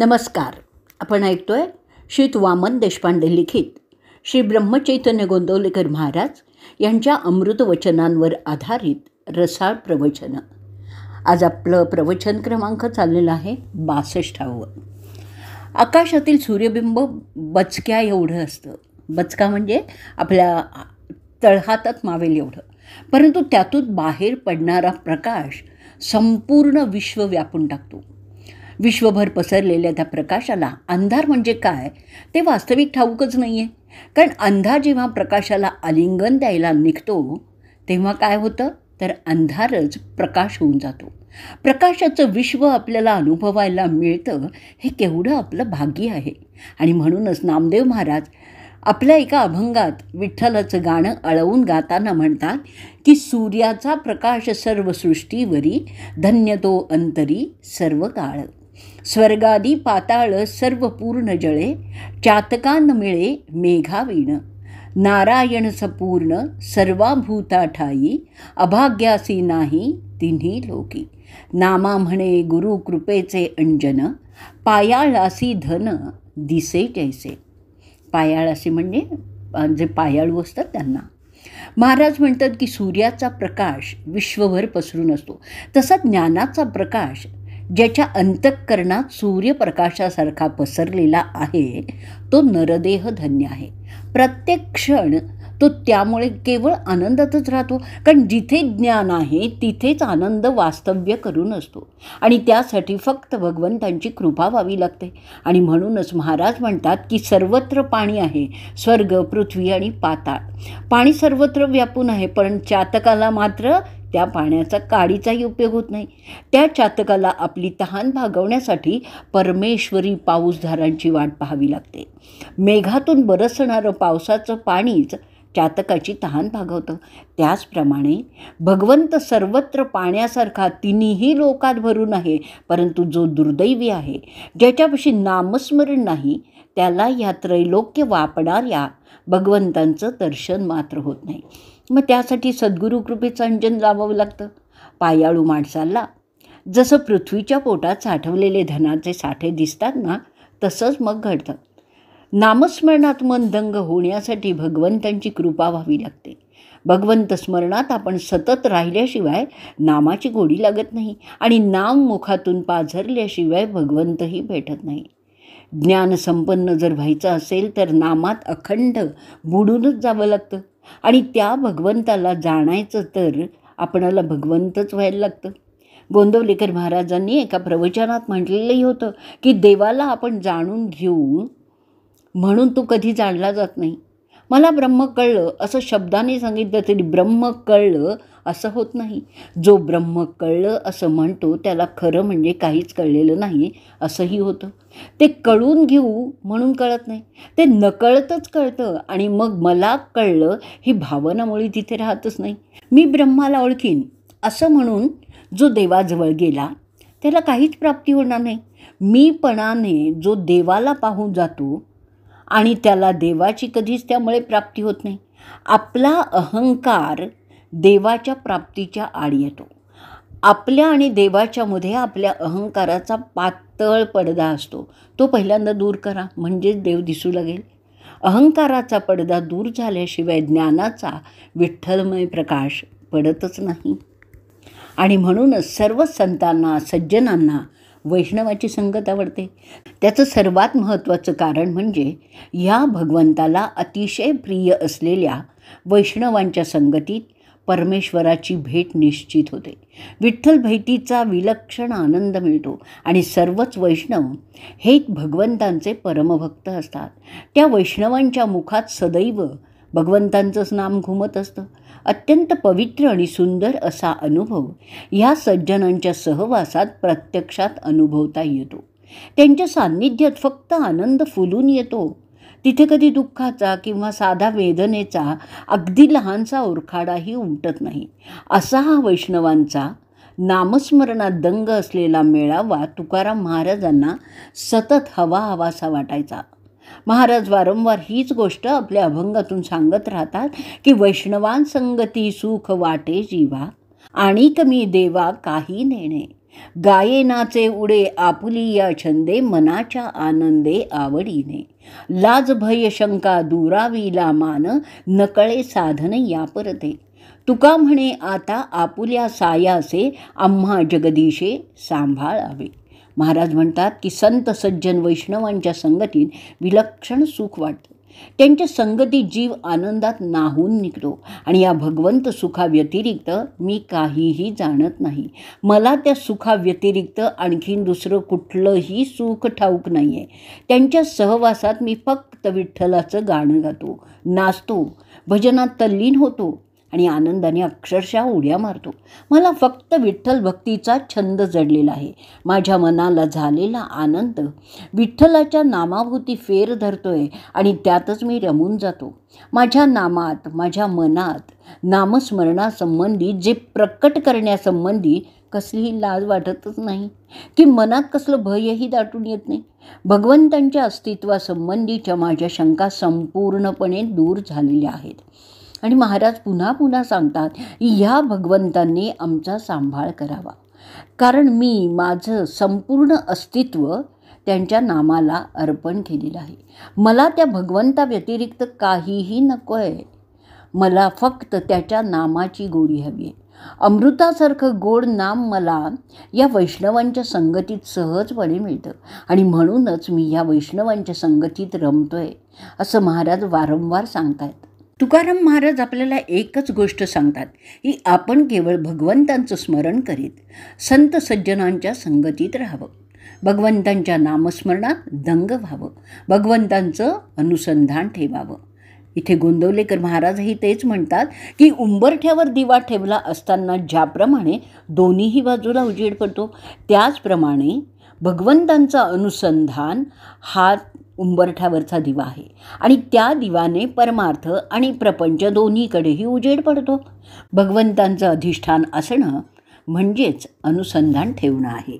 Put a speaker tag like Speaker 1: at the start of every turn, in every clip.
Speaker 1: नमस्कार. आपण ऐकतोय श्री वामन देशपांडे लिखित श्री ब्रह्मचैतन्य गोंदवलेकर महाराज यांच्या अमृतवचनांवर आधारित रसाळ प्रवचन. आज आपलं प्रवचन क्रमांक चाललेला आहे 62. आकाशातील सूर्यबिंब बचक्या एवढं असतं. बचका म्हणजे आपल्या तळहातात मावेल एवढं, परंतु त्यातून बाहेर पडणारा प्रकाश संपूर्ण विश्व व्यापून टाकतो. विश्वभर पसरलेल्या त्या प्रकाशाला अंधार म्हणजे काय ते वास्तविक ठाऊकच नाही आहे. कारण अंधार जेव्हा प्रकाशाला आलिंगन द्यायला निघतो तेव्हा काय होतं तर अंधारच प्रकाश होऊन जातो. प्रकाशाचं विश्व आपल्याला अनुभवायला मिळतं हे केवढं आपलं भाग्य आहे. आणि म्हणूनच नामदेव महाराज आपल्या एका अभंगात विठ्ठलाचं गाणं अळवून गाताना म्हणतात की सूर्याचा प्रकाश सर्व सृष्टीवरी, धन्य तो अंतरी सर्व काळ. स्वर्गादी पाताळ सर्व पूर्ण जळे, चातकान मिळे मेघावीण. नारायण सपूर्ण सर्वाभूता ठाई, अभाग्यासी नाही तिन्ही लोकी. नामा म्हणे गुरु कृपेचे अंजन, पायाळासी धन दिसे जैसे. पायाळासी म्हणजे जे पायाळू असतात त्यांना. महाराज म्हणतात की सूर्याचा प्रकाश विश्वभर पसरून असतो, तसा ज्ञानाचा प्रकाश ज्याच्या अंतःकरणात सूर्यप्रकाशासारखा पसरलेला आहे तो नरदेह धन्य आहे. प्रत्येक क्षण तो त्यामुळे केवळ आनंदातच राहतो. कारण जिथे ज्ञान आहे तिथेच आनंद वास्तव्य करून असतो आणि त्यासाठी फक्त भगवंतांची कृपा व्हावी लागते. आणि म्हणूनच महाराज म्हणतात की सर्वत्र पाणी आहे, स्वर्ग, पृथ्वी आणि पाताळ. पाणी सर्वत्र व्यापून आहे, पण चातकाला मात्र त्या पाण्याचा काडीचाही उपयोग होत नाही. त्या चातकाला आपली तहान भागवण्यासाठी परमेश्वरी पाऊसधारांची वाट पाहावी लागते. मेघातून बरसणारं पावसाचं पाणीच चातकाची तहान भागवतं. त्याचप्रमाणे भगवंत सर्वत्र पाण्यासारखा तिन्ही लोकात भरून आहे, परंतु जो दुर्दैवी आहे, ज्याच्यापाशी नामस्मरण नाही, त्याला या त्रैलोक्य वापणाऱ्या भगवंतांचं दर्शन मात्र होत नाही. मग त्यासाठी सद्गुरू कृपेचं अंजन लावावं लागतं. पायाळू माणसाला जसं पृथ्वीच्या पोटात साठवलेले धनाचे साठे दिसतात ना, तसंच मग घडतं. नामस्मरणात मन दंग होण्यासाठी भगवंतांची कृपा व्हावी लागते. भगवंत स्मरणात आपण सतत राहिल्याशिवाय नामाची गोडी लागत नाही आणि नाम मुखातून पाझरल्याशिवाय भगवंतही भेटत नाही. ज्ञानसंपन्न जर व्हायचं असेल तर नामात अखंड बुडूनच जावं लागतं आणि त्या भगवंताला जाणायचं तर आपणाला भगवंतच व्हायला लागतं. गोंदवलेकर महाराजांनी एका प्रवचनात म्हटलेलंही होतं की देवाला आपण जाणून घेऊ म्हणून तो कधी जाणला जात नाही. मला ब्रह्म कळलं असं शब्दाने सांगितलं तरी ब्रह्म कळलं असं होत नाही. जो ब्रह्म कळलं असं म्हणतो त्याला खरं म्हणजे काहीच कळलेलं नाही असंही होतं. ते कळून घेऊ म्हणून कळत नाही, ते नकळतच कळतं आणि मग मला कळलं ही भावनामुळे तिथे राहतच नाही. मी ब्रह्माला ओळखीन असं म्हणून जो देवाजवळ गेला त्याला काहीच प्राप्ती होणार नाही. मीपणाने जो देवाला पाहून जातो आणि त्याला देवाची कधीच त्यामुळे प्राप्ती होत नाही. आपला अहंकार देवाच्या प्राप्तीच्या आड येतो. आपल्या आणि देवाच्यामध्ये आपल्या अहंकाराचा पातळ पडदा असतो, तो पहिल्यांदा दूर करा म्हणजेच देव दिसू लागेल. अहंकाराचा पडदा दूर झाल्याशिवाय ज्ञानाचा विठ्ठलमय प्रकाश पडतच नाही. आणि म्हणूनच सर्व संतांना, सज्जनांना वैष्णवाची संगत आवडते. त्याचं सर्वात महत्त्वाचं कारण म्हणजे ह्या भगवंताला अतिशय प्रिय असलेल्या वैष्णवांच्या संगतीत परमेश्वराची भेट निश्चित होते. विठ्ठल भेटीचा विलक्षण आनंद मिळतो आणि सर्वच वैष्णव हे भगवंतांचे परमभक्त असतात. त्या वैष्णवांच्या मुखात सदैव भगवंतांचंच नाम घुमत असतं. अत्यंत पवित्र आणि सुंदर असा अनुभव ह्या सज्जनांच्या सहवासात प्रत्यक्षात अनुभवता येतो. त्यांच्या सान्निध्यात फक्त आनंद फुलून येतो. तिथे कधी दुःखाचा किंवा साधा वेदनेचा अगदी लहानसा ओरखाडाही उमटत नाही. असा हा वैष्णवांचा नामस्मरणात दंग असलेला मेळावा तुकाराम महाराजांना सतत हवासा वाटायचा. महाराज वारंवार हीच गोष्ट आपल्या अभंगातून सांगत राहतात की वैष्णवांसंगती सुख वाटे जीवा, आणि कमी देवा काही नेणे. गायेनाचे उडे आपुली या छंदे, मनाच्या आनंदे आवडीने. लाज भय शंका दुरावीला मान, नकळे साधन या परते. तुका म्हणे आता आपुल्या सायासे, आम्हा जगदीशे सांभाळावे. महाराज म्हणतात की संत सज्जन वैष्णवांच्या संगतीत विलक्षण सुख वाटतं. त्यांच्या संगतीत जीव आनंदात नाहून निघतो आणि या भगवंत सुखाव्यतिरिक्त मी काहीही जाणत नाही. मला त्या सुखाव्यतिरिक्त आणखीन दुसरं कुठलंही सुख ठाऊक नाही आहे. त्यांच्या सहवासात मी फक्त विठ्ठलाचं गाणं गातो, नाचतो, भजनात तल्लीन होतो आणि आनंदाने अक्षरशः उड्या मारतो. मला फक्त विठ्ठल भक्तीचा छंद जडलेला आहे. माझ्या मनाला झालेला आनंद विठ्ठलाच्या नामाभोवती फेर धरतोय आणि त्यातच मी रमून जातो. माझ्या नामात, माझ्या मनात नामस्मरणासंबंधी जे प्रकट करण्यासंबंधी कसलीही लाज वाटतच नाही की मनात कसलं भयही दाटून येत नाही. भगवंतांच्या अस्तित्वासंबंधीच्या माझ्या शंका संपूर्णपणे दूर झालेल्या आहेत. आणि महाराज पुन्हा पुन्हा सांगतात ह्या भगवंतांनी आमचा सांभाळ करावा, कारण मी माझं संपूर्ण अस्तित्व त्यांच्या नामाला अर्पण केलेलं आहे. मला त्या भगवंताव्यतिरिक्त काहीही नको आहे. मला फक्त त्याच्या नामाची गोडी हवी आहे. अमृतासारखं गोड नाम मला या वैष्णवांच्या संगतीत सहजपणे मिळतं आणि म्हणूनच मी या वैष्णवांच्या संगतीत रमतोय, असं महाराज वारंवार सांगतायत. तुकाराम महाराज आपल्याला एकच गोष्ट सांगतात की आपण केवळ भगवंतांचं स्मरण करीत संत सज्जनांच्या संगतीत राहावं, भगवंतांच्या नामस्मरणात दंग व्हावं, भगवंतांचं अनुसंधान ठेवावं. इथे गोंदवलेकर महाराजही तेच म्हणतात की उंबरठ्यावर दिवा ठेवला असताना ज्याप्रमाणे दोन्हीही बाजूला उजेड पडतो, त्याचप्रमाणे भगवंतांचा अनुसंधान हा उंबरठ्यावरचा दिवा आहे आणि त्या दिवाने परमार्थ आणि प्रपंच दोन्हीकडेही उजेड पडतो. भगवंतांचं अधिष्ठान असणं म्हणजेच अनुसंधान ठेवणं आहे.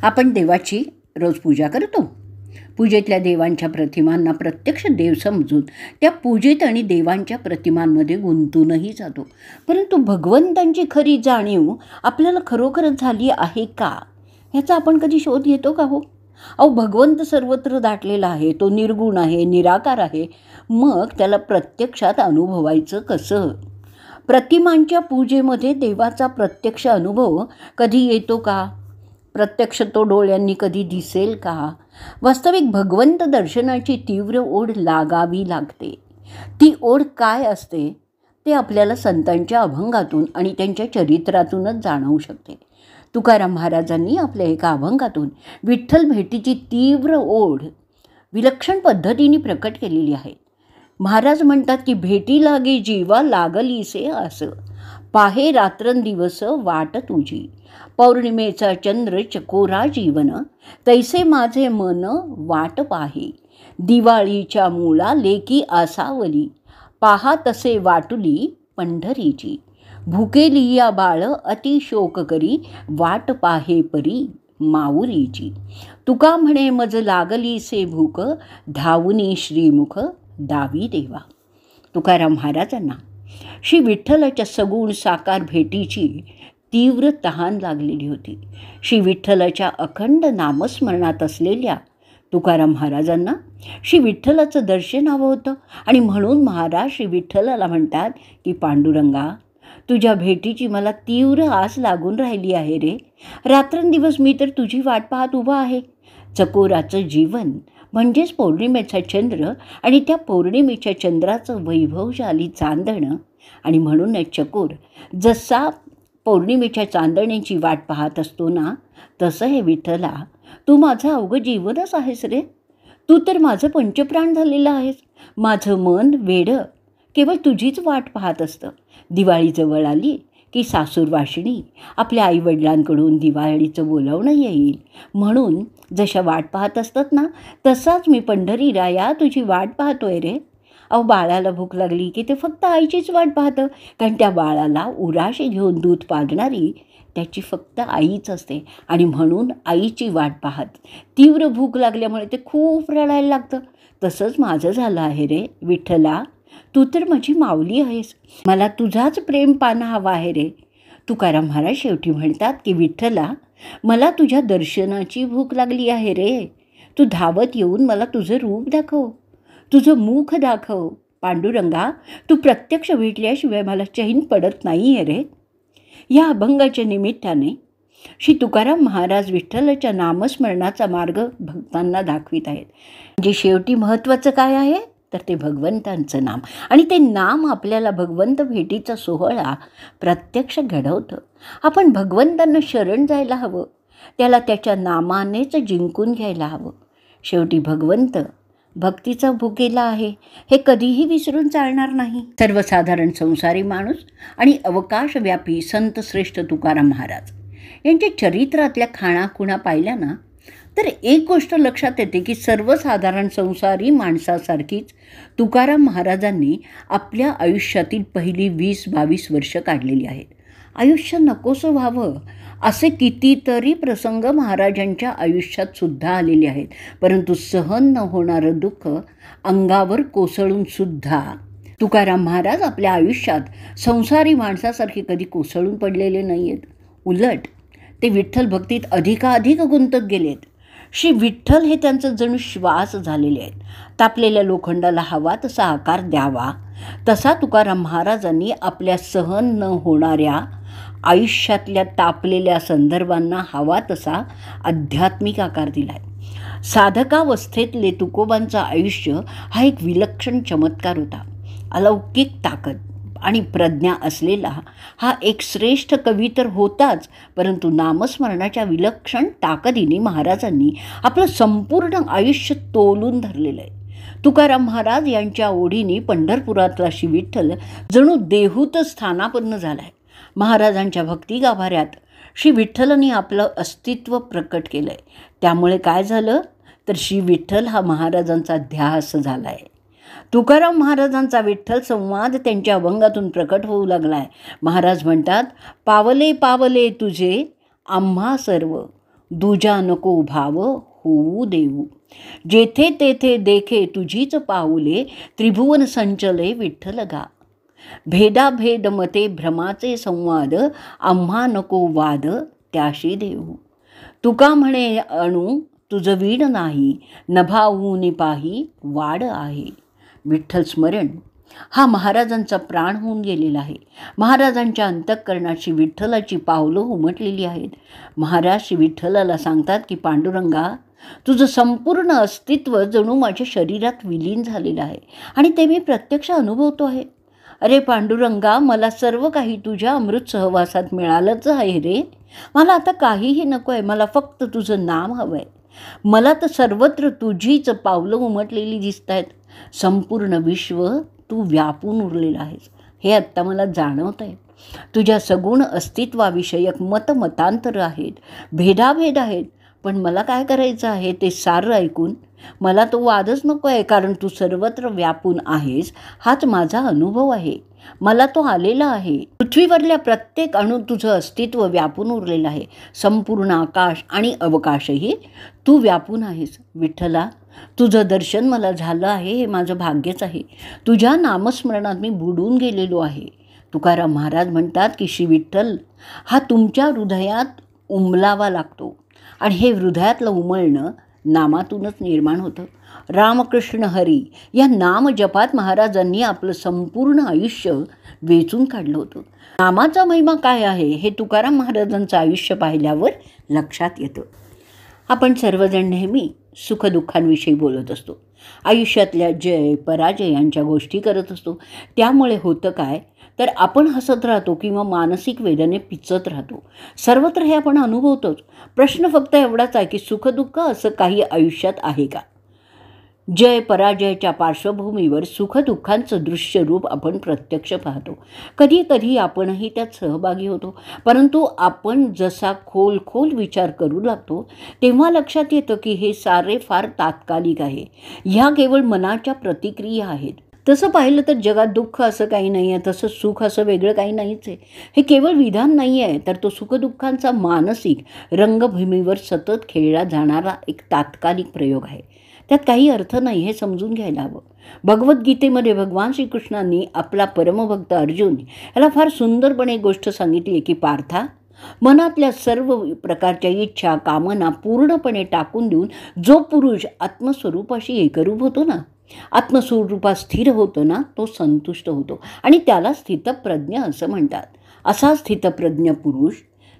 Speaker 1: आपण देवाची रोज पूजा करतो. पूजेतल्या देवांच्या प्रतिमांना प्रत्यक्ष देव समजून त्या पूजेत आणि देवांच्या प्रतिमांमध्ये गुंतूनही जातो. परंतु भगवंतांची खरी जाणीव आपल्याला खरोखरच झाली आहे का, ह्याचा आपण कधी शोध घेतो का हो? भगवंत सर्वत्र दाटलेला आहे, तो निर्गुण आहे, निराकार आहे. मग त्याला प्रत्यक्षात अनुभवायचं कसं? प्रतिमांच्या पूजेमध्ये देवाचा प्रत्यक्ष अनुभव कधी येतो का? प्रत्यक्ष तो डोळ्यांनी कधी दिसेल का? वास्तविक भगवंत दर्शनाची तीव्र ओढ लागावी लागते. ती ओढ काय असते ते आपल्याला संतांच्या अभंगातून आणि त्यांच्या चरित्रातूनच जाणवू शकते. तुकाराम महाराजांनी आपल्या एका अभंगातून विठ्ठल भेटीची तीव्र ओढ विलक्षण पद्धतीने प्रकट केलेली आहे. महाराज म्हणतात की भेटी लागे जीवा लागलीसे असं, पाहे रात्रंदिवस वाट तुझी, पौर्णिमेचा चंद्र चकोरा जीवन, तैसे माझे मन वाट पाहे, दिवाळीच्या मुळा लेकी आसावली, पाहा तसे वाटुली पंढरीची, भुकेली या बाळ अति शोक करी, वाट पाहे परी माऊलीची, तुका म्हणे मज लागली से भूक, धावुनी श्रीमुख दावी देवा. तुकाराम महाराजांना श्री विठ्ठलाच्या सगुण साकार भेटीची तीव्र तहान लागलेली होती. श्री विठ्ठलाच्या अखंड नामस्मरणात असलेल्या तुकाराम महाराजांना श्री विठ्ठलाचं दर्शन हवं होतं आणि म्हणून महाराज श्री विठ्ठलाला म्हणतात की पांडुरंगा, तुझ्या भेटीची मला तीव्र आस लागून राहिली आहे रे. रात्रंदिवस मी तर तुझी वाट पाहत उभा आहे. चकोराचं जीवन म्हणजेच पौर्णिमेचा चंद्र आणि त्या पौर्णिमेच्या चंद्राचं वैभवशाली चांदणं, आणि म्हणूनच चकोर जसा पौर्णिमेच्या चांदण्याची वाट पाहत असतो ना, तसं हे विठ्ठला तू माझं अवघं जीवनच आहेस रे. तू तर माझं पंचप्राण झालेलं आहेस. माझं मन वेडं केवळ तुझीच वाट पाहत असतं. दिवाळी जवळ आली की सासूरवाशिणी आपल्या आईवडिलांकडून दिवाळीचं बोलावणं येईल म्हणून जशा वाट पाहत असतात ना, तसाच मी पंढरी राया तुझी वाट पाहतोय रे. बाळाला भूक लागली की ते फक्त आईचीच वाट पाहतं, कारण त्या बाळाला उराशी घेऊन दूध पाजणारी त्याची फक्त आईच असते आणि म्हणून आईची वाट पाहत तीव्र भूक लागल्यामुळे ते खूप रडायला लागतं. तसंच माझं झालं आहे रे विठ्ठला. तू तर माझी माऊली आहेस. मला तुझाच प्रेम पाना हवा आहे रे. तुकाराम महाराज शेवटी म्हणतात की विठ्ठला, मला तुझ्या दर्शनाची भूक लागली आहे रे. तू धावत येऊन मला तुझं रूप दाखव, तुझं मुख दाखव. पांडुरंगा, तू प्रत्यक्ष भेटल्याशिवाय मला चैन पडत नाही आहे रे. या अभंगाच्या निमित्ताने श्री तुकाराम महाराज विठ्ठलाच्या नामस्मरणाचा मार्ग भक्तांना दाखवित आहेत. म्हणजे शेवटी महत्त्वाचं काय आहे तर ते भगवंतांचं नाम, आणि ते नाम आपल्याला भगवंत भेटीचा सोहळा प्रत्यक्ष घडवतं. आपण भगवंतांना शरण जायला हवं, त्याला त्याच्या नामानेच जिंकून घ्यायला हवं. शेवटी भगवंत भक्तीचा भुकेला आहे हे कधीही विसरून चालणार नाही. सर्वसाधारण संसारी माणूस आणि अवकाशव्यापी संतश्रेष्ठ तुकाराम महाराज यांच्या चरित्रातल्या खाणाखुणा पाहिल्या ना, तर एक गोष्ट लक्षात येते की सर्वसाधारण संसारी माणसासारखीच तुकाराम महाराजांनी आपल्या आयुष्यातील पहिली 20-22 वर्ष काढलेली आहेत. आयुष्य नकोसं व्हावं असे कितीतरी प्रसंग महाराजांच्या आयुष्यात सुद्धा आलेले आहेत, परंतु सहन न होणारं दुःख अंगावर कोसळून सुद्धा तुकाराम महाराज आपल्या आयुष्यात संसारी माणसासारखे कधी कोसळून पडलेले नाही आहेत. उलट ते विठ्ठल भक्तीत अधिकाधिक गुंतत गेलेत. श्री विठ्ठल हे त्यांचं जणू श्वास झालेले आहेत. तापलेल्या लोखंडाला हवा तसा आकार द्यावा, तसा तुकाराम महाराजांनी आपल्या सहन न होणाऱ्या आयुष्यातल्या तापलेल्या संदर्भांना हवा तसा आध्यात्मिक आकार दिला आहे. साधकावस्थेतले तुकोबांचं आयुष्य हा एक विलक्षण चमत्कार होता. अलौकिक ताकद आणि प्रज्ञा असलेला हा एक श्रेष्ठ कवी तर होताच, परंतु नामस्मरणाच्या विलक्षण ताकदीने महाराजांनी आपलं संपूर्ण आयुष्य तोलून धरलेलं आहे. तुकाराम महाराज यांच्या ओढीने पंढरपुरातला श्री विठ्ठल जणू देहूत स्थानापन्न झाला आहे. महाराजांच्या भक्ती गाभाऱ्यात श्री विठ्ठलांनी आपलं अस्तित्व प्रकट केलं आहे. त्यामुळे काय झालं तर श्री विठ्ठल हा महाराजांचा ध्यास झाला आहे. तुकाराम महाराजांचा विठ्ठल संवाद त्यांच्या अभंगातून प्रकट होऊ लागला आहे. महाराज म्हणतात, पावले पावले तुझे आम्हा सर्व, दुजा नको भाव होऊ देऊ. जेथे तेथे देखे तुझीच पाऊले, त्रिभुवन संचले विठ्ठल गा. भेदाभेद मते भ्रमाचे संवाद, आम्हा नको वाद त्याशी देऊ. तुका म्हणे अणू तुझ वीण नाही, नभाऊनी पाही वाड आहे. विठ्ठल स्मरण हा महाराजांचा प्राण होऊन गेलेला आहे. महाराजांच्या अंतःकरणाची विठ्ठलाची पावलं उमटलेली आहेत. महाराज श्री विठ्ठलाला सांगतात की पांडुरंगा, तुझं संपूर्ण अस्तित्व जणू माझ्या शरीरात विलीन झालेलं आहे आणि ते मी प्रत्यक्ष अनुभवतो आहे. अरे पांडुरंगा, मला सर्व काही तुझ्या अमृत सहवासात मिळालंच आहे रे. मला आता काहीही नको आहे, मला फक्त तुझं नाम हवं आहे. मला तर सर्वत्र तुझीच पावलं उमटलेली दिसत आहेत. संपूर्ण विश्व तू व्यापून उरलेला आहेस हे आत्ता मला जाणवत आहे. तुझ्या सगुण अस्तित्वाविषयक मतमतांतर आहेत, भेदाभेद आहेत, पण मला काय करायचं आहे ते सारं ऐकून मला तो वादच नको आहे, कारण तू सर्वत्र व्यापून आहेस हाच माझा अनुभव आहे. मला तो आलेला आहे. पृथ्वीवरल्या प्रत्येक अणू तुझं अस्तित्व व्यापून उरलेलं आहे. संपूर्ण आकाश आणि अवकाशही तू व्यापून आहेस. विठ्ठला, तुझं दर्शन मला झालं आहे हे माझं भाग्यच आहे. तुझ्या नामस्मरणात मी बुडून गेलेलो आहे. तुकाराम महाराज म्हणतात की श्री विठ्ठल हा तुमच्या हृदयात उमलावा लागतो आणि हे हृदयातलं उमलणं नामातूनच निर्माण होतं. रामकृष्ण हरी या नामजपात महाराजांनी आपलं संपूर्ण आयुष्य वेचून काढलं होतं. नामाचा महिमा काय आहे हे तुकाराम महाराजांचं आयुष्य पाहिल्यावर लक्षात येतं. आपण सर्वजण नेहमी सुखदुःखांविषयी बोलत असतो, आयुष्यातल्या जय पराजय यांच्या गोष्टी करत असतो. त्यामुळे होतं काय तर आपण हसत राहतो किंवा मानसिक वेदने पिचत राहतो. सर्वत्र हे आपण अनुभवतोच. प्रश्न फक्त एवढाच आहे की सुखदुःख असं काही आयुष्यात आहे का? जय पराजयाच्या पार्श्वभूमीवर सुखदुःखांचं दृश्य रूप आपण प्रत्यक्ष पाहतो. कधी कधी आपणही त्यात सहभागी होतो, परंतु आपण जसा खोल विचार करू लागतो तेव्हा लक्षात येतं की हे सारे फार तात्कालिक आहे. ह्या केवळ मनाच्या प्रतिक्रिया आहेत. तसं पाहिलं तर जगात दुःख असं काही नाही आहे, तसं सुख असं वेगळं काही नाहीच आहे. हे केवळ विधान नाही आहे, तर तो सुखदुःखांचा मानसिक रंगभूमीवर सतत खेळला जाणारा एक तात्कालिक प्रयोग आहे. त्यात काही अर्थ नाही हे समजून घ्यायला हवं. भगवद्गीतेमध्ये भगवान श्रीकृष्णांनी आपला परमभक्त अर्जुन याला फार सुंदरपणे एक गोष्ट सांगितली आहे की, पार्था, मनातल्या सर्व प्रकारच्या इच्छा कामना पूर्णपणे टाकून देऊन जो पुरुष आत्मस्वरूपाशी एकरूप होतो ना, आत्मस्वरूपात स्थिर होतो ना, तो संतुष्ट होतो आणि त्याला स्थितप्रज्ञ असं म्हणतात. असा स्थितप्रज्ञ पुरुष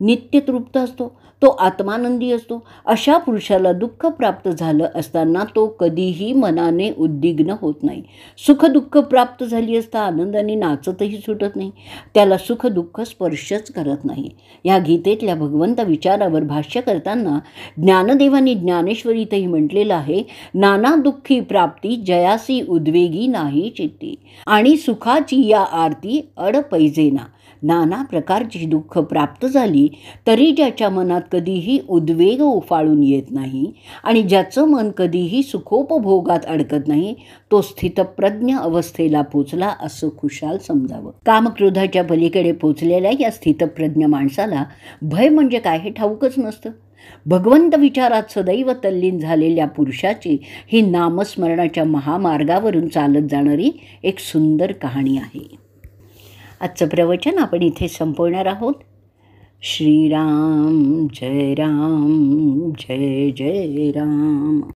Speaker 1: नित्यतृप्त असतो, तो आत्मानंदी असतो. अशा पुरुषाला दुःख प्राप्त झालं असताना तो कधीही मनाने उद्विग्न होत नाही. सुखदुःख प्राप्त झाली असता आनंदाने नाचतही सुटत नाही. त्याला सुखदुःख स्पर्शच करत नाही. या गीतेतल्या भगवंत विचारावर भाष्य करताना ज्ञानदेवांनी ज्ञानेश्वरीतही म्हटलेलं आहे, नाना दुःखी प्राप्ती जयासी उद्वेगी नाही चित्ती, आणि सुखाची या आरती अड पैजेना. नाना प्रकारची दुःख प्राप्त झाली तरी ज्याच्या मनात कधीही उद्वेग उफाळून येत नाही आणि ज्याचं मन कधीही सुखोपभोगात अडकत नाही, तो स्थितप्रज्ञ अवस्थेला पोचला असं खुशाल समजावं. कामक्रोधाच्या पलीकडे पोचलेल्या या स्थितप्रज्ञ माणसाला भय म्हणजे काय हे ठाऊकच नसतं. भगवंत विचारात सदैव तल्लीन झालेल्या पुरुषाची ही नामस्मरणाच्या महामार्गावरून चालत जाणारी एक सुंदर कहाणी आहे. आजचं प्रवचन आपण इथे संपवणार आहोत. श्रीराम जय राम, जय जय राम.